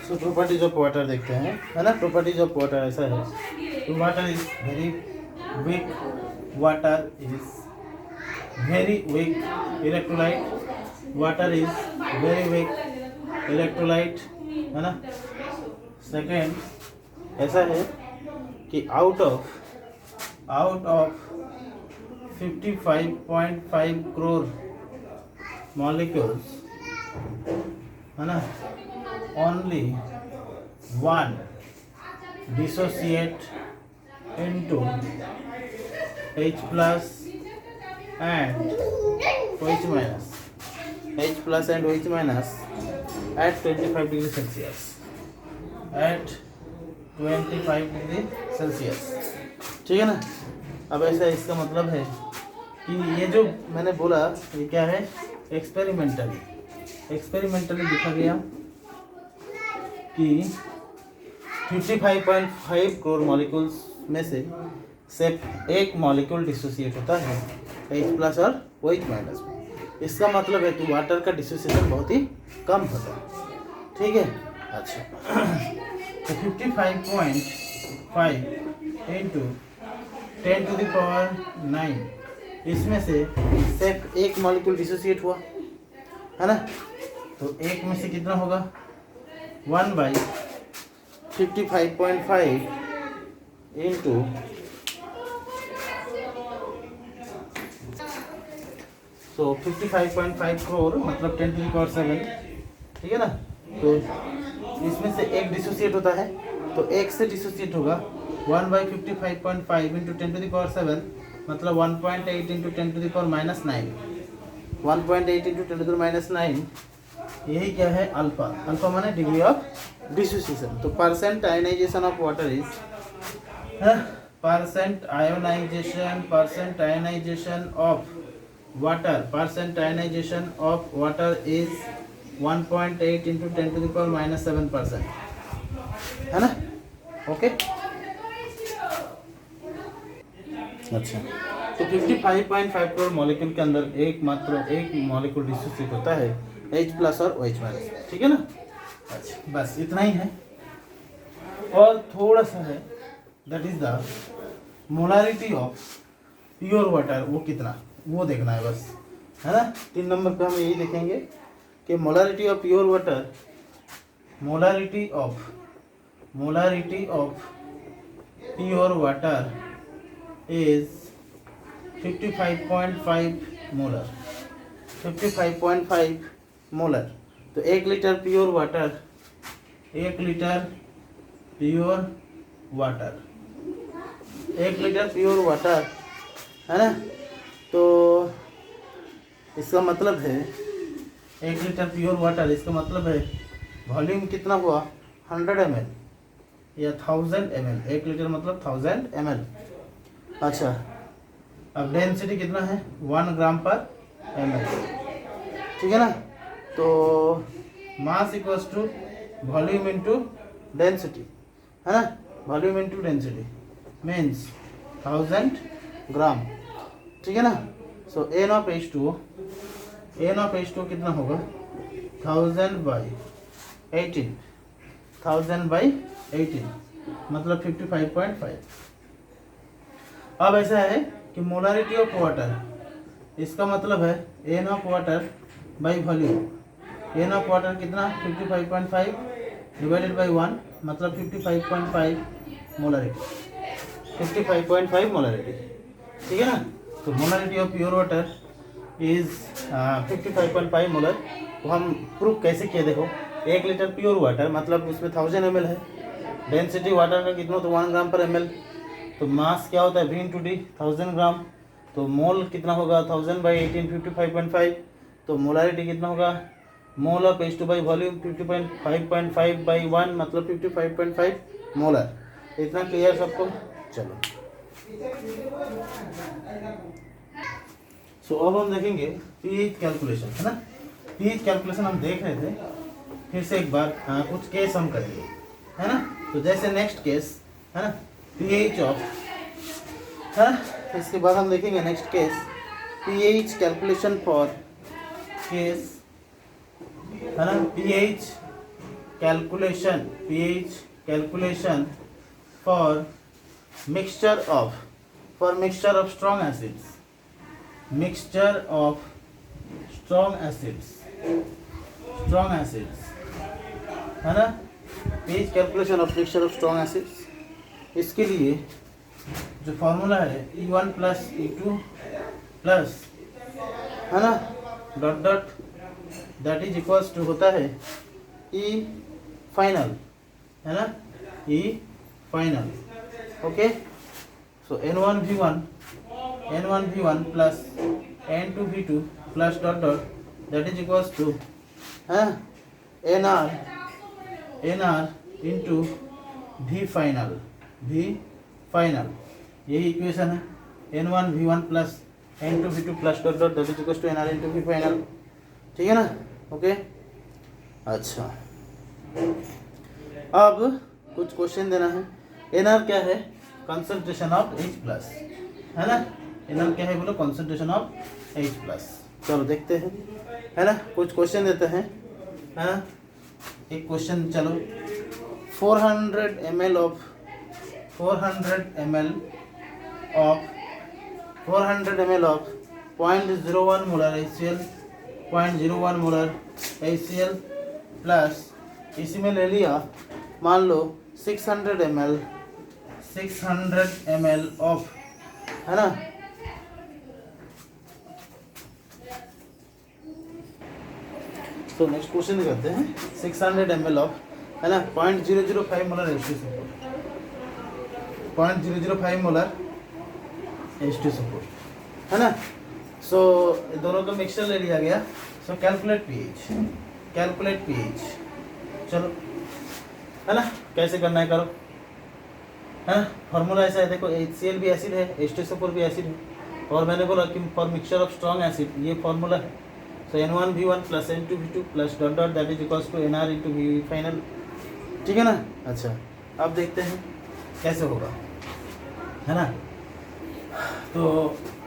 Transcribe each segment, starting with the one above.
So properties of water देखते हैं, है ना। प्रॉपर्टीज ऑफ वाटर ऐसा है, तो water is very weak, water is very weak electrolyte, water is very weak electrolyte, है ना। सेकेंड ऐसा है कि आउट ऑफ 55.5 करोड़ मॉलिक्यूल्स, है ना, only one dissociate into H plus and OH minus, H plus and OH minus at 25 degree Celsius, at 25 degree Celsius, ठीक है ना। अब ऐसा इसका मतलब है कि ये जो मैंने बोला ये क्या है, एक्सपेरिमेंटली देखा गया कि 55.5 करोड़ मॉलिक्यूल्स में से सिर्फ एक मॉलिक्यूल डिसोसिएट होता है H प्लस और OH माइनस में। इसका मतलब है कि वाटर का डिसोसिएशन बहुत ही कम होता है, ठीक है। अच्छा, तो 55.5 इंटू 10 टू द पावर 9, इसमें से सिर्फ एक मॉलिक्यूल डिसोसिएट हुआ, है ना। तो एक में से कितना होगा, 1/55.5 इंटू तो 55.5 करोड़ मतलब 10 टू द पावर 7, ठीक है ना। तो इसमें से एक डिसोसिएट होता है, तो एक से डिसोसिएट होगा 1/55.5 इंटू 10 टू द पावर 7 मतलब 1.8 into 10 to the power -9, 1.8 into 10 to the minus 9, यही क्या है, अल्फा। अल्फा माने डिग्री ऑफ डिसोसिएशन। तो percent ionisation of water is percent ionisation of water is 1.8 into 10 to the power -7%, है ना। Okay, अच्छा, तो 55.5 करोड़ मॉलिक्यूल के अंदर मात्र एक मॉलिक्यूल डिसोसिएट होता है H प्लस और OH माइनस, ठीक है ना। अच्छा, बस इतना ही है। और थोड़ा सा है, that is the molarity of pure water, वो कितना, वो देखना है बस, है ना। 3 नंबर पे हम यही देखेंगे कि molarity of pure water, molarity of pure water is 55.5 molar, 55.5 molar. तो 1 litre pure water, 1 litre pure water, है ना। तो इसका मतलब है 1 लीटर प्योर वाटर, इसका मतलब है वॉल्यूम कितना हुआ, 100 ml या 1000 ml। 1 लीटर मतलब 1000 ml। अच्छा, अब डेंसिटी कितना है, 1 ग्राम पर ml, ठीक है ना। तो mass equals to volume into density, है ना। Volume into density means 1000 gram, ठीक है ना। सो N ऑफ H2O कितना होगा, 1000/18 मतलब 55.5। अब ऐसा है कि मोलारिटी ऑफ वाटर, इसका मतलब है N of water by volume. N of water कितना, 55.5 डिवाइडेड बाई 1 मतलब 55.5 मोलारिटी, 55.5 मोलारिटी, ठीक है ना। तो molarity of pure water is 55.5 molar. तो हम प्रूफ कैसे किए, देखो 1 लीटर प्योर वाटर मतलब उसमें 1000 ml है, डेंसिटी वाटर का कितना, तो 1 ग्राम पर ml। तो मास क्या होता है, V इंटू डी, 1000 ग्राम। तो मोल कितना होगा, 1000/18 55.5। तो मोलारिटी कितना होगा, mole of H2 by volume 55.5/1 मतलब 55.5 मोलर। इतना क्लियर सबको, चलो। सो अब हम देखेंगे पीएच कैलकुलेशन, है ना। पीएच कैलकुलेशन हम देख रहे थे, फिर से एक बार कुछ केस हम करेंगे, है ना। तो जैसे नेक्स्ट केस, है ना, पीएच ऑफ, है ना। इसके बाद हम देखेंगे next case, pH calculation for case, है ना, pH calculation, pH calculation for mixture of strong acids, mixture of strong acids है ना, pH calculation of mixture of strong acids. इसके लिए जो फॉर्मूला है E1 प्लस E2 प्लस, है ना, dot dot that is equals to होता है E फाइनल, है ना, E final. Okay, so N1V1 plus N2V2 plus dot dot that is equals to NR into V final, यही equation है। N1V1 plus N2V2 plus dot dot that is equals to NR into V final, ठीक है ना। Okay, अच्छा, अब कुछ question देना है। NR क्या है? कंसंट्रेशन ऑफ H प्लस, है ना। NR क्या है बोलो? Concentration of H plus. चलो देखते हैं, है ना, कुछ क्वेश्चन देते हैं, है ना। एक क्वेश्चन चलो, 400 ml of 0.01 molar HCl, 0.01 molar HCl plus इसी में ले लिया, मान लो 600 ml ऑफ, है ना, तो नेक्स्ट क्वेश्चन करते हैं। 600 ml ऑफ, है ना, 0.005 मोलर H2SO4, 0.005 मोलर H2SO4, है ना। सो दोनों का मिक्सचर ले लिया गया। सो कैलकुलेट पीएच, चलो, है ना, कैसे करना है करो, है ना। फॉर्मूला ऐसा है, देखो HCl भी एसिड है, H2SO4 भी एसिड है, और मैंने बोला कि for mixture of strong acid, ये फॉर्मूला है। So N1V1 plus N2V2 plus dot dot that is equals to NR into V final, ठीक है ना। अच्छा, अब देखते हैं कैसे होगा, है ना। तो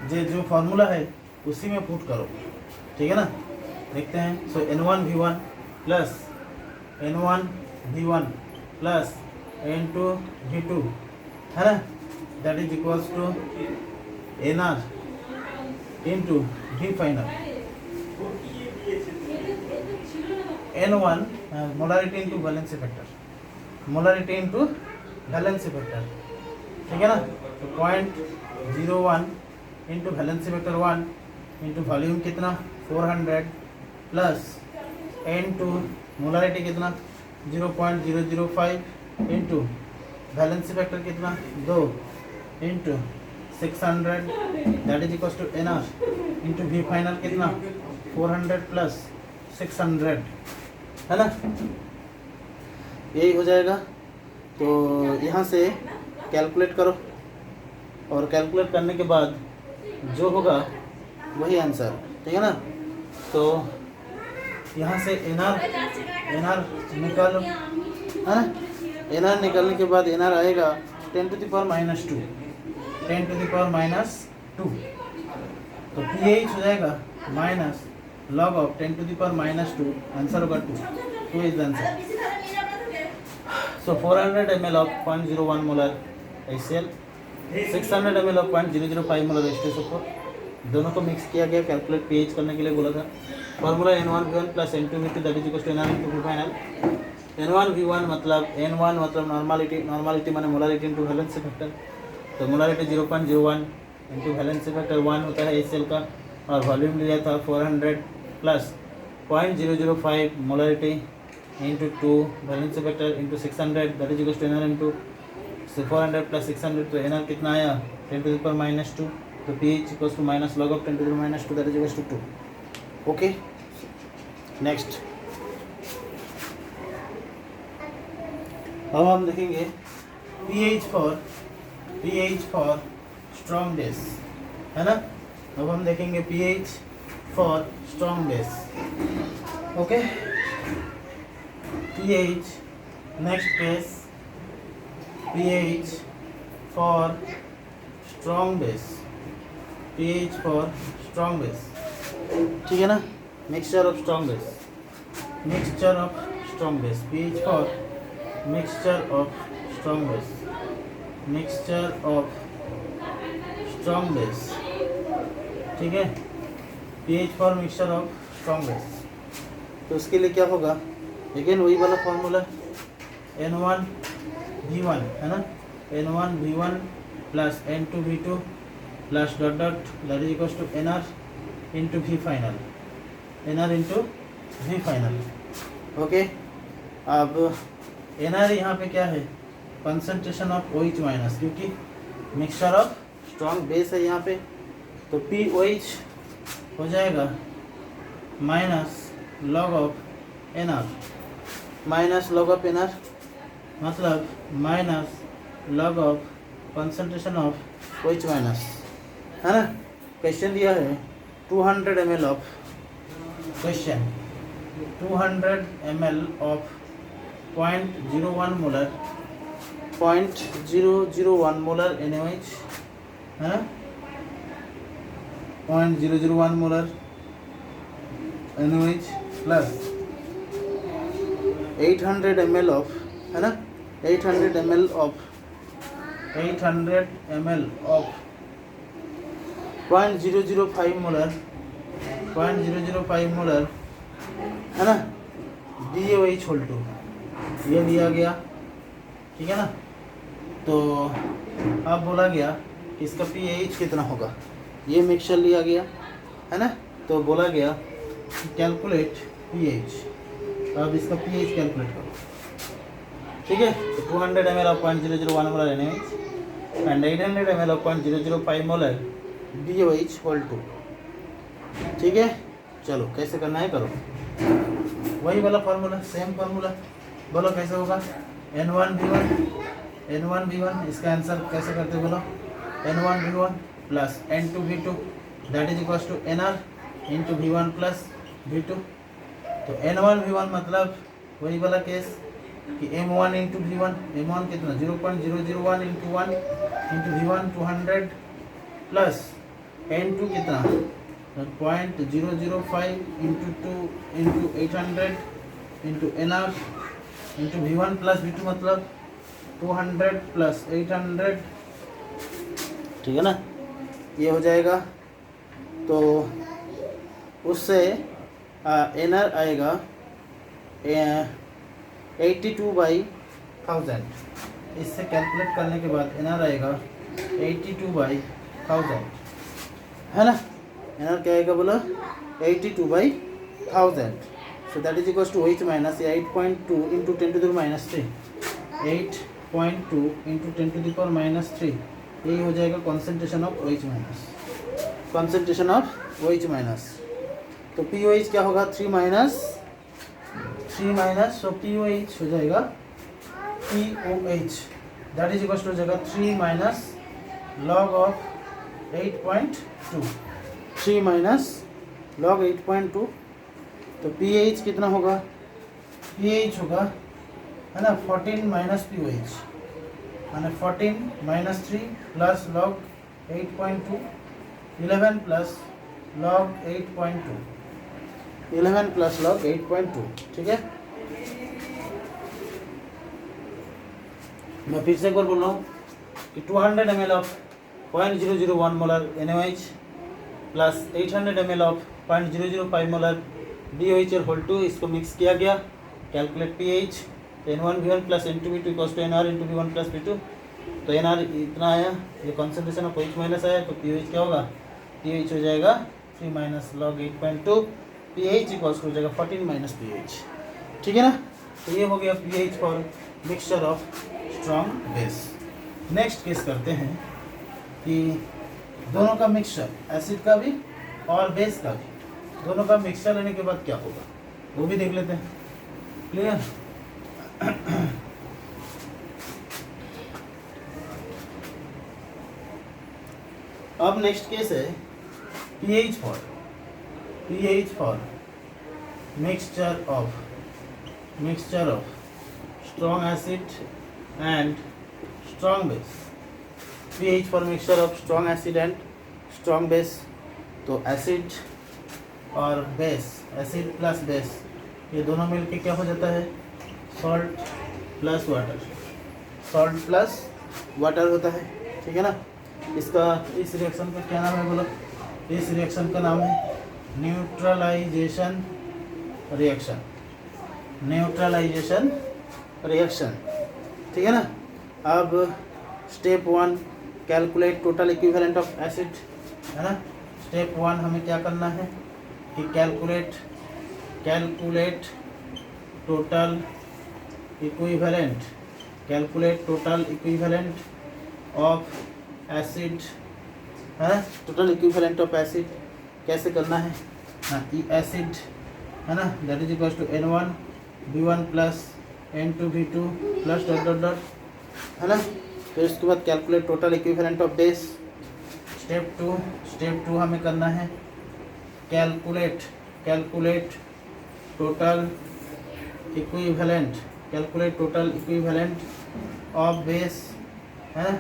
जो फॉर्मूला है उसी में पुट करो, ठीक है ना। देखते हैं। सो N1V1 प्लस N2V2, है ना, that is equals to NR into V final. N1 molarity into valency factor, ठीक है ना। तो 0.01 into valency factor 1 into volume कितना 400 प्लस N2 मोलारिटी कितना 0.005 इंटू वैलेंसी फैक्टर कितना 2 into 600 that is equals to NR into V final कितना 400 plus 600, है ना, यही हो जाएगा। तो यहाँ से कैलकुलेट करो, और कैलकुलेट करने के बाद जो होगा वही आंसर, ठीक है ना। तो यहाँ से NR निकालो, है ना। NR निकालने के बाद NR आएगा 10 to the power minus 2, तो pH हो जाएगा minus log of 10 to the power minus 2, answer होगा 2 is the answer. So 400 ml of 0.01 molar HCl, 600 ml of 0.005 molar H2SO4, दोनों को मिक्स किया गया, कैलकुलेट pH करने के लिए बोला था। Formula N1V1 plus N2V2 that is equals to NR into V final. N1V1 मतलब नॉर्मालिटी माने मोलारिटी इंटू वैलेंसी फैक्टर, तो मोलारिटी 0.01 इंटू वैलेंसी फैक्टर 1 होता है HCl का, और वॉल्यूम लिया था 400 plus 0.005 molarity into 2 valency factor into 600 that is equals to NR into 400 plus 600, तो NR कितना आया 10 to the power minus 2, तो pH equals to minus log of 10 to the power minus 2 that is equals to 2। Okay, next अब हम देखेंगे pH for strong base, है ना। अब हम देखेंगे pH for strong base. Okay, pH, next case pH for strong base, ठीक है ना। Mixture of strong base. pH for mixture of strong base. Mixture of strong base. ठीक है, pH for mixture of strong base. तो उसके लिए क्या होगा, अगेन वही वाला फॉर्मूला N1V1 है ना, N1V1 plus N2V2 plus dot dot that is equals to NR into V final, NR into V final. Okay, अब NR यहाँ पे क्या है, कंसंट्रेशन ऑफ OH माइनस, क्योंकि मिक्सचर ऑफ स्ट्रॉन्ग बेस है यहाँ पे, तो POH हो जाएगा minus log of NR, minus log of NR मतलब minus log of concentration of OH minus, है ना. क्वेश्चन दिया है 200 ml of, question 200 ml of 0.01 molar, 0.001 molar NaOH, है ना, 0.001 molar NaOH plus 800 ml of, है ना, 800 ml ऑफ 0.005 मोलर, 0.005 मोलर, है ना, DaOH होल 2, ये दिया गया. ठीक है ना. तो अब बोला गया इसका pH कितना होगा, ये मिक्सचर लिया गया, है ना. तो बोला गया कैलकुलेट pH. अब इसका pH कैलकुलेट करो. ठीक है, तो 200 ml of 0.001 molar NaOH and 800 ml of 0.005 molar DaOH whole 2. ठीक है, चलो कैसे करना है करो, वही वाला फार्मूला, सेम फार्मूला. बोलो कैसे होगा, N1V1, इसका आंसर कैसे करते हो बोलो, N1V1 plus N2V2 that is equals to NR into V1 plus V2. तो N1V1 मतलब वही वाला केस कि M1 इंटू V1, M1 कितना 0.001 into 1 into V1 200 plus N2 कितना 0.005 into 2 into 800 into NR into V1 plus V2 मतलब 200 plus 800. ठीक है ना, ये हो जाएगा. तो उससे NR आएगा 82/1000. इससे कैलकुलेट करने के बाद NR आएगा 82/1000, है ना. NR क्या आएगा बोलो, 82/1000. So that is equals to OH minus 8.2 into 10 to the minus 3, 8.2 into 10 to the power minus 3. यही हो जाएगा concentration of OH minus, concentration of OH minus. तो POH क्या होगा, 3 माइनस, सो POH हो जाएगा POH that is equals to हो जाएगा 3 minus log of 8.2, 3 minus log 8.2. तो pH कितना होगा, pH होगा, है ना, 14 माइनस POH, माने 14 minus 3 plus log 8.2, 11 plus log 8.2, 11 plus log 8.2. ठीक है, मैं फिर से एक बार बोल रहा हूँ कि 200 ml of 0.001 molar NaOH plus 800 ml of 0.005 molar DaOH whole 2, इसको मिक्स किया गया. Calculate pH, N1V1 plus N2V2 equals to NR into V1 plus V2. तो NR इतना आया, ये कॉन्सेंट्रेशन ऑफ OH माइनस आया, तो pH क्या होगा, pH हो जाएगा 3 माइनस लॉग 8.2, pH इक्वल्स हो जाएगा 14 माइनस pH. ठीक है ना. तो ये हो गया pH for mixture of strong base. Next case करते हैं कि दोनों का मिक्सचर, एसिड का भी और बेस का भी, दोनों का मिक्सचर लेने के बाद क्या होगा वो भी देख लेते हैं. क्लियर. अब नेक्स्ट केस है pH for mixture of strong acid and strong base. pH for mixture of strong acid and strong base. तो एसिड और बेस, एसिड प्लस बेस, ये दोनों मिलके क्या हो जाता है, salt plus water, salt plus water होता है, ठीक है ना। इसका इस रिएक्शन का क्या नाम है बोलो? इस रिएक्शन का नाम है न्यूट्रलाइजेशन रिएक्शन, न्यूट्रलाइजेशन रिएक्शन, ठीक है ना। अब step 1 calculate total equivalent of acid, है ना। स्टेप 1 हमें क्या करना है कि calculate total equivalent, calculate total equivalent of acid, है। टोटल इक्विवेलेंट ऑफ एसिड कैसे करना है? हाँ, ई एसिड, है ना, that is equal to N1 V1 plus N2 V2 plus dot dot dot, है ना। फिर उसके बाद calculate total equivalent of base. Step 2 हमें करना है calculate total equivalent of base, है।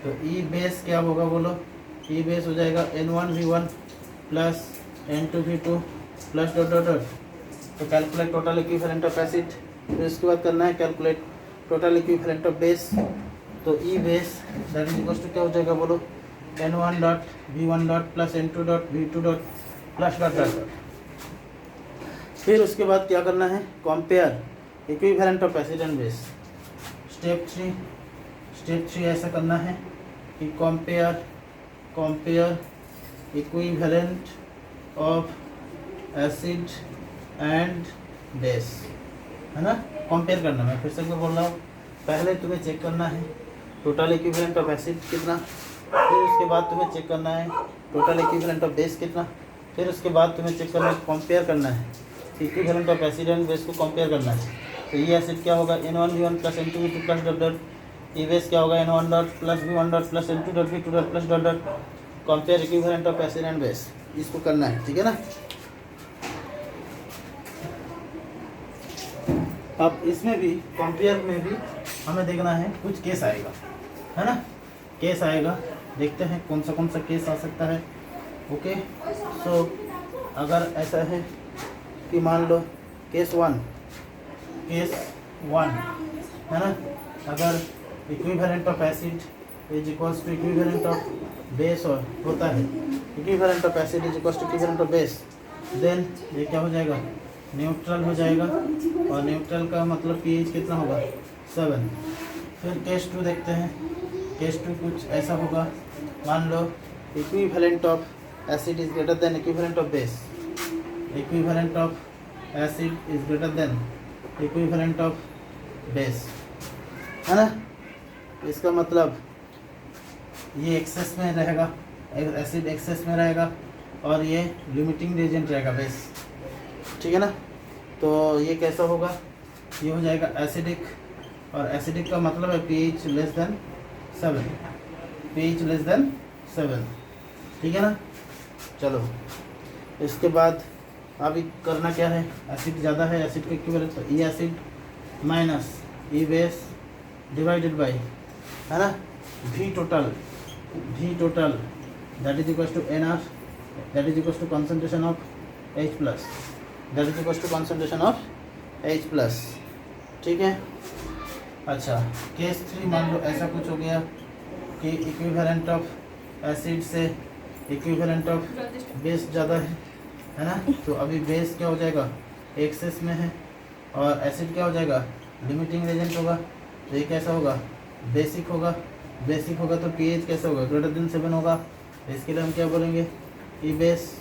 तो ई बेस क्या होगा बोलो? ई बेस हो जाएगा N1 V1 plus N2 V2 plus dot dot dot. तो calculate total equivalent of acid. फिर उसके बाद करना है calculate total equivalent of base. तो E base that is equal to क्या हो जाएगा बोलो? N1 dot V1 dot plus N2 dot V2 dot plus dot dot dot. फिर उसके बाद क्या करना है? Compare equivalent of acid and base. Step 3 ऐसा करना है कि compare equivalent of acid and base, है ना। कंपेयर करना, मैं फिर से बोल रहा हूँ, पहले तुम्हें चेक करना है टोटल इक्विवेलेंट ऑफ एसिड कितना, फिर उसके बाद तुम्हें चेक करना है टोटल इक्विवेलेंट ऑफ बेस कितना, फिर उसके बाद तुम्हें चेक करना है, कंपेयर करना है equivalent of acid and base को कंपेयर करना है। तो ये एसिड क्या होगा? N1 V1 plus N2 V2 plus dot dot. ये बेस क्या होगा? N1 dot plus V1 dot plus N2 dot V2 dot plus dot dot. Compare equivalent of acid and base, इसको करना है, ठीक है ना। अब इसमें भी कंपेयर में भी हमें देखना है, कुछ केस आएगा, है ना। केस आएगा, देखते हैं कौन सा केस आ सकता है। ओके, सो अगर ऐसा है कि मान लो केस 1 है ना, अगर equivalent of acid is equals to equivalent of base और होता है equivalent of acid is equals to equivalent of base, then ये क्या हो जाएगा? न्यूट्रल हो जाएगा। और न्यूट्रल का मतलब pH कितना होगा? 7। फिर केस 2 देखते हैं। केस 2 कुछ ऐसा होगा, मान लो equivalent of acid is greater than equivalent of base, equivalent of acid is greater than equivalent of base, है ना। इसका मतलब ये एक्सेस में रहेगा, एसिड एक्सेस में रहेगा और ये लिमिटिंग रिएजेंट रहेगा बेस, ठीक है ना। तो ये कैसा होगा? ये हो जाएगा एसिडिक, और एसिडिक का मतलब है pH less than 7, pH less than 7, ठीक है ना। चलो, इसके बाद अभी करना क्या है? एसिड ज़्यादा है, एसिड के इक्विवेलेंट, तो E acid minus E base divided by, है ना, V total that is equal to NR, that is equal to concentration of H plus, that is equal to concentration of H plus, ठीक है। अच्छा, case 3 मान लो ऐसा कुछ हो गया कि इक्विवेलेंट ऑफ एसिड से इक्विवेलेंट ऑफ बेस ज़्यादा है ना। तो अभी बेस क्या हो जाएगा? एक्सेस में है, और एसिड क्या हो जाएगा? लिमिटिंग रिएजेंट होगा। तो ये कैसा होगा? बेसिक होगा। बेसिक होगा तो pH कैसा होगा? ग्रेटर देन 7 होगा। तो इसके लिए हम क्या बोलेंगे? E base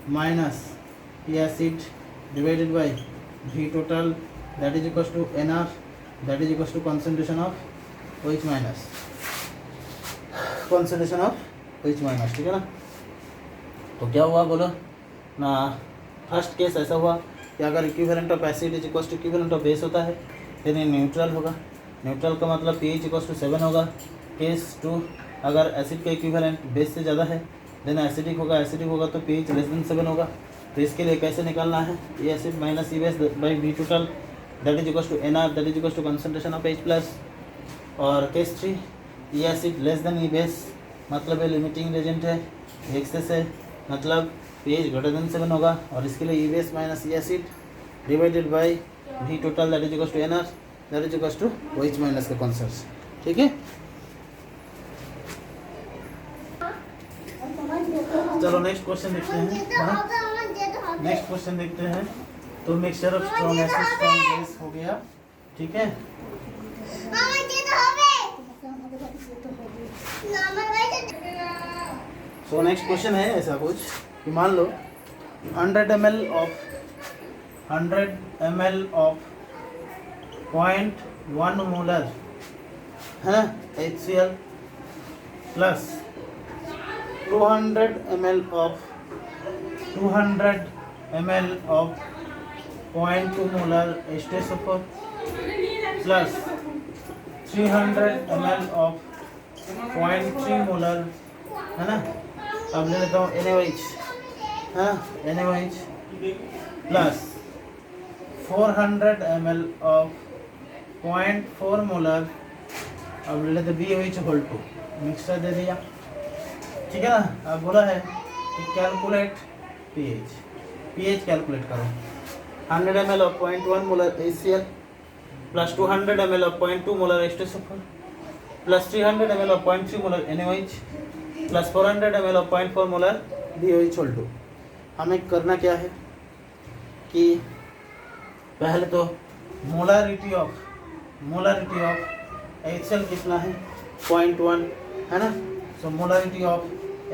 minus E acid divided by V total that is equal to NR, that is equal to concentration of OH minus, concentration of OH minus, ठीक है ना। तो क्या हुआ बोलो ना? फर्स्ट केस ऐसा हुआ कि अगर equivalent of acid is equal to equivalent of base होता है, फिर ये न्यूट्रल होगा। न्यूट्रल का मतलब pH इक्वल टू 7 होगा। केस 2, अगर एसिड का इक्विवेलेंट बेस से ज़्यादा है, देन एसिडिक होगा तो pH लेस देन 7 होगा। तो इसके लिए कैसे निकालना है? E acid minus E base by V total that is equal to NR, that is equal to concentration of H plus. और case 3, E acid less than E base, मतलब ये लिमिटिंग रिएजेंट है, एक्सेस है, मतलब pH greater than 7 होगा। और इसके लिए E base minus E acid divided by V total that is equal to NR, that is equals to OH minus का कॉन्सेप्ट। ठीक है, चलो नेक्स्ट क्वेश्चन देखते हैं। नेक्स्ट क्वेश्चन देखते हैं। तो mixture of strong acid strong base हो गया। ठीक है, सो नेक्स्ट क्वेश्चन है ऐसा कुछ कि मान लो 100 ml ऑफ 0.1 मोलर है ना HCl plus 200 ml of 0.2 molar H2SO4 plus 300 ml of 0.3 molar है ना। अब ले लेता हूँ NaOH है ना, NaOH plus 400 ml of 0.4 molar, अब ले लेते BOH होल 2, मिक्सर दे दिया। ठीक है ना। अब बोला है कि कैलकुलेट pH कैलकुलेट करो। 100 ml of 0.1 molar HCl plus 200 ml of 0.2 molar H2SO4 plus 300 ml of 0.3 molar NaOH plus 400 ml of 0.4 molar BOH whole 2। हमें करना क्या है कि पहले तो मोलारिटी ऑफ HCl कितना है 0.1 है ना। सो मोलारिटी ऑफ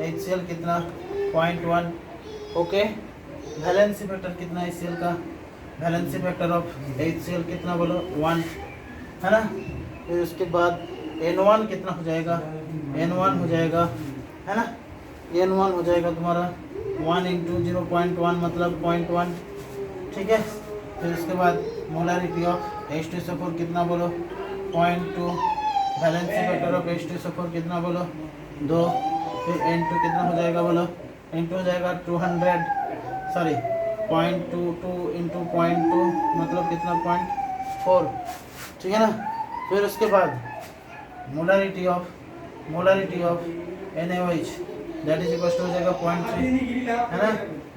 HCl कितना 0.1। ओके, वैलेंसी फैक्टर कितना है HCl का, वैलेंसी फैक्टर ऑफ HCl कितना बोलो 1 है ना। फिर उसके बाद N1 कितना हो जाएगा, N1 हो जाएगा है ना, N1 हो जाएगा तुम्हारा 1 × 0.1 मतलब 0.1। ठीक है, फिर उसके बाद मोलारिटी ऑफ H2SO4 कितना बोलो 0.2, वैलेंसी फैक्टर ऑफ H2SO4 कितना बोलो 2। फिर N2 कितना हो जाएगा बोलो, N2 हो जाएगा 0.22 × 0.2 मतलब कितना 0.4। ठीक है ना। फिर उसके बाद molarity of NaOH that is equal to हो जाएगा 0.3 है ना।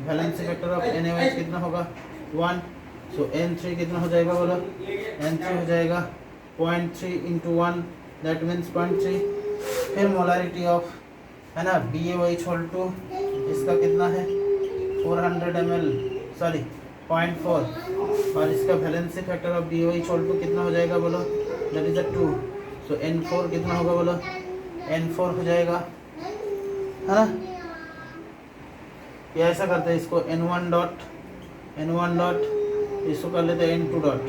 वैलेंसी फैक्टर ऑफ NaOH कितना होगा 1। सो N3 कितना हो जाएगा बोलो, N3 हो जाएगा 0.3 × 1 दैट मीन्स 0.3। फिर मोलारिटी ऑफ है ना BOH होल 2, इसका कितना है 400 ml 0.4 और इसका valency factor of BOH whole 2 कितना हो जाएगा बोलो, दैट इज 2। सो N4 कितना होगा बोलो, N4 हो जाएगा है ना। या ऐसा करते हैं इसको N1 डॉट इसको कर लेते हैं N2 डॉट,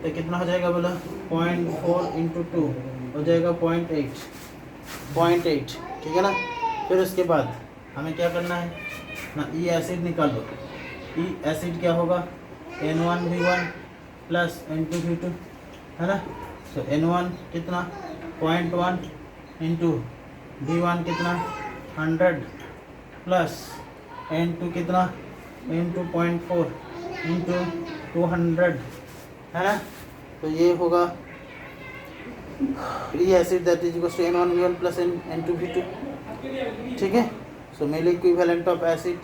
तो कितना हो जाएगा बोलो 0.4 × 2 हो जाएगा 0.8। ठीक है ना। फिर उसके बाद हमें क्या करना है ना, E एसिड निकाल लो। E एसिड क्या होगा N1V1 प्लस N2V2 है ना। सो N1 कितना 0.1 × V1 कितना 100 प्लस N2 कितना N2 0.4 × 200 है ना। तो ये होगा E acid that is equal to N1V1 plus N2V2। ठीक है। So mil equivalent of acid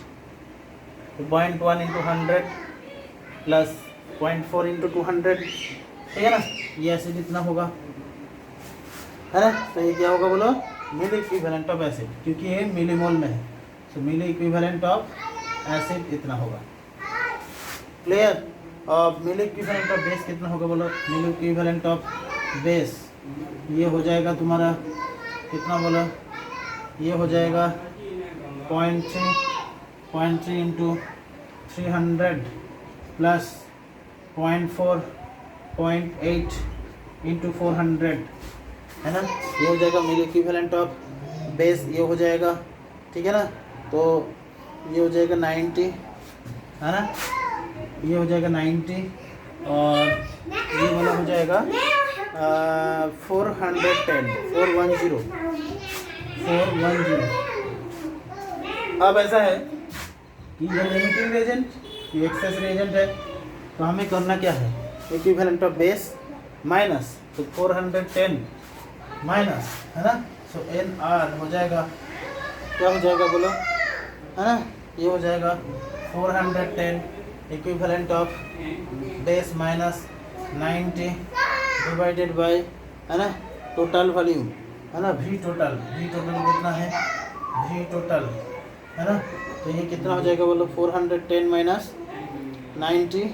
0.1 × 100 plus 0.4 × 200। ठीक है ना। ये एसिड इतना होगा है ना। तो ये क्या होगा बोलो, मिल इक्विवेलेंट ऑफ एसिड, क्योंकि ये मिलीमोल में है। So mil equivalent of acid इतना होगा। क्लियर। और मिल इक्विवेलेंट ऑफ बेस कितना होगा बोलो, मिल इक्विवेलेंट ऑफ बेस ये हो जाएगा तुम्हारा कितना बोलो, ये हो जाएगा 0.3 × 300 प्लस 0.4 0.8 × 400 है ना। ये हो जाएगा मिल इक्विवेलेंट ऑफ बेस, ये हो जाएगा। ठीक है ना। तो ये हो जाएगा 90 है ना, ये हो जाएगा 90 और ये वाला हो जाएगा 410। अब ऐसा है कि ये लिमिटिंग रिएजेंट, ये एक्सेस रिएजेंट है, तो हमें करना क्या है, इक्विवेलेंट ऑफ बेस माइनस, तो 410 माइनस है ना। सो NR हो जाएगा, क्या हो जाएगा बोलो है ना, ये हो जाएगा 410 equivalent of base minus 90 divided by, है ना, टोटल वॉल्यूम, है ना, वी टोटल कितना है, वी टोटल, है ना। तो ये कितना हो जाएगा बोलो, 410 minus 90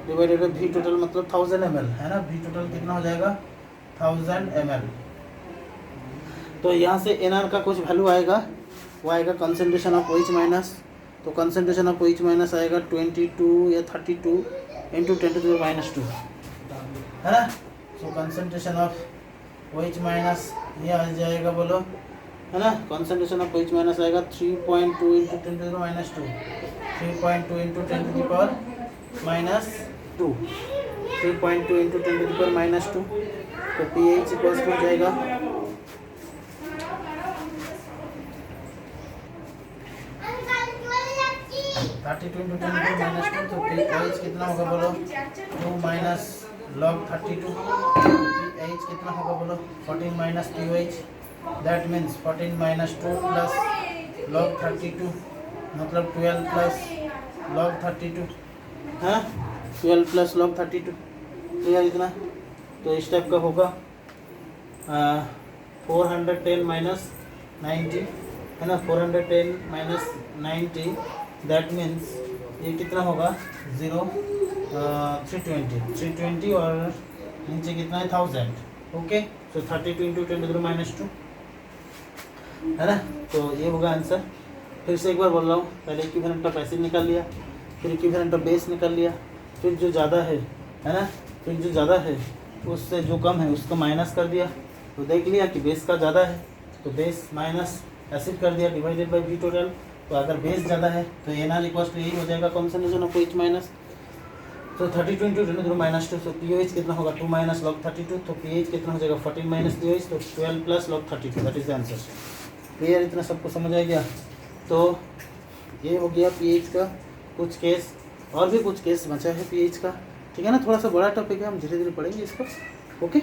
divided by V total मतलब 1000 ml, है ना। वी टोटल कितना हो जाएगा, 1000 ml। तो यहाँ से एनआर का कुछ वैल्यू आएगा, वो आएगा कंसंट्रेशन ऑफ OH माइनस। तो कंसंट्रेशन ऑफ OH माइनस आएगा 22 या 32 इंटू 10⁻², है ना। सो कंसंट्रेशन ऑफ OH माइनस ये आ जाएगा बोलो, है ना। कंसंट्रेशन ऑफ OH माइनस आएगा 3.2 इंटू 10⁻², 3.2 इंटू 10⁻², 3.2 इंटू 10⁻²। तो pH इक्वल्स हो जाएगा 32 इंटू 10⁻²। तो pH कितना होगा बोलो, 2 माइनस log 32। pH कितना होगा बोलो, 14 minus pH, that means 14 minus 2 plus log 32 मतलब 12 प्लस log 32, हाँ 12 प्लस log 32। क्लियर इतना। तो इस टाइप का होगा 410 माइनस 90, है ना, 410 माइनस 90, दैट मीन्स ये कितना होगा 320 और नीचे कितना है 1000। ओके, सो 32 इंटू 10⁻², है ना। तो ये होगा आंसर। फिर से एक बार बोल रहा हूँ, पहले इक्विवेलेंट ऑफ एसिड निकाल लिया, फिर इक्विवेलेंट ऑफ बेस निकाल लिया, फिर जो ज़्यादा है ना, फिर जो ज़्यादा है उससे जो कम है उसको माइनस कर दिया। तो देख लिया कि बेस का ज़्यादा है तो बेस माइनस एसिड कर दिया डिवाइडेड बाई वी टोटल। तो अगर बेस ज़्यादा है तो एनआर इक्वल्स टू यही हो जाएगा कंसंट्रेशन ऑफ OH माइनस। तो 32 इंटू 10⁻², तो pH कितना होगा 2 माइनस log 32। तो pH कितना हो जाएगा 14 माइनस pH, तो 12 plus log 32, that is the answer. Clear, इतना सबको समझ आ गया। तो ये हो गया pH का कुछ केस, और भी कुछ केस बचा है pH का, ठीक है ना। थोड़ा सा बड़ा टॉपिक है, हम धीरे धीरे पढ़ेंगे इसको। ओके।